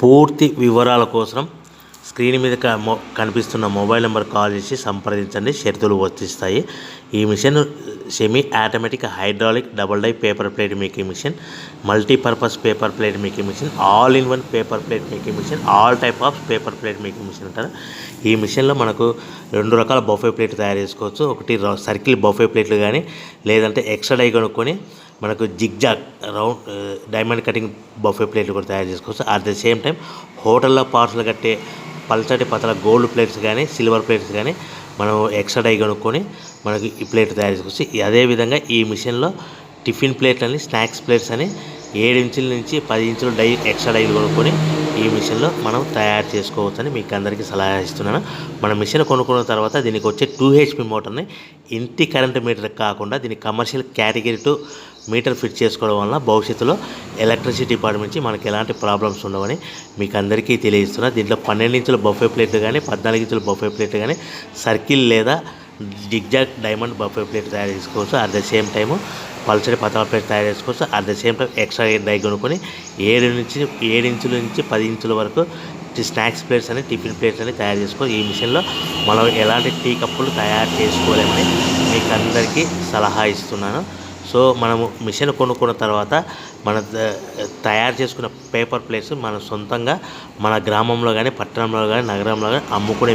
పూర్తి వివరాల కోసం స్క్రీన్ మీద కనిపిస్తున్న మొబైల్ నెంబర్ కాల్ చేసి సంప్రదించండి. షరతులు వర్తిస్తాయి. ఈ machine semi automatic hydraulic double die paper plate making machine, multipurpose paper plate making machine, all in one paper plate making machine, all type of paper plate making machine అంటారు. ఈ మిషన్లో మనకు 2 రకాల బఫే ప్లేట్ తయారు చేసుకోవచ్చు. ఒకటి circle buffet ప్లేట్లు కానీ, లేదంటే ఎక్స్ట్రా డై కొనుక్కొని మనకు zigzag round diamond cutting buffet ప్లేట్లు కూడా తయారు చేసుకోవచ్చు. అట్ ద సేమ్ టైం హోటల్లో పార్సల్ కట్టే పల్చటి పతల గోల్డ్ ప్లేట్స్ కానీ, సిల్వర్ ప్లేట్స్ కానీ మనం ఎక్స్ట్రా డై కొనుక్కొని మనకి ఈ ప్లేట్ తయారు చేసుకోవచ్చు. అదేవిధంగా ఈ మిషన్లో టిఫిన్ ప్లేట్లు అని, స్నాక్స్ ప్లేట్స్ అని 7 ఇంచుల నుంచి 10 ఇంచుల డై ఎక్స్ట్రా డైలు కొనుక్కొని ఈ మిషన్లో మనం తయారు చేసుకోవచ్చని మీకు అందరికీ సలహా ఇస్తున్నాను. మన మిషన్ కొనుక్కున్న తర్వాత దీనికి వచ్చే 2 HP మోటార్ని ఇంటి కరెంట్ మీటర్ కాకుండా దీనికి కమర్షియల్ కేటగిరీ 2 మీటర్ ఫిట్ చేసుకోవడం వల్ల భవిష్యత్తులో ఎలక్ట్రిసిటీ డిపార్ట్మెంట్ నుంచి మనకి ఎలాంటి ప్రాబ్లమ్స్ ఉండవని మీకు అందరికీ తెలియజేస్తున్నా. దీంట్లో 12 ఇంచుల బఫే ప్లేట్లు కానీ, 14 ఇంచుల బఫే ప్లేట్లు కానీ, సర్కిల్ లేదా జిగ్జాగ్ డైమండ్ బఫే ప్లేట్ తయారు చేసుకోవచ్చు. అట్ ద సేమ్ టైము పల్చడి పతల ప్లేట్ తయారు చేసుకోవచ్చు. At the same time extra die కొనుక్కొని 7 ఇంచుల నుంచి 10 ఇంచుల వరకు స్నాక్స్ ప్లేట్స్ అని, టిఫిన్ ప్లేట్స్ అని తయారు చేసుకోవచ్చు. ఈ మిషన్లో మనం ఎలాంటి టీ కప్పులు తయారు చేసుకోలేమని మీకు అందరికీ సలహా ఇస్తున్నాను. సో మనము మిషన్ కొనుక్కున్న తర్వాత మన తయారు చేసుకున్న పేపర్ ప్లేట్స్ మన సొంతంగా మన గ్రామంలో కానీ, పట్టణంలో కానీ, నగరంలో కానీ అమ్ముకునే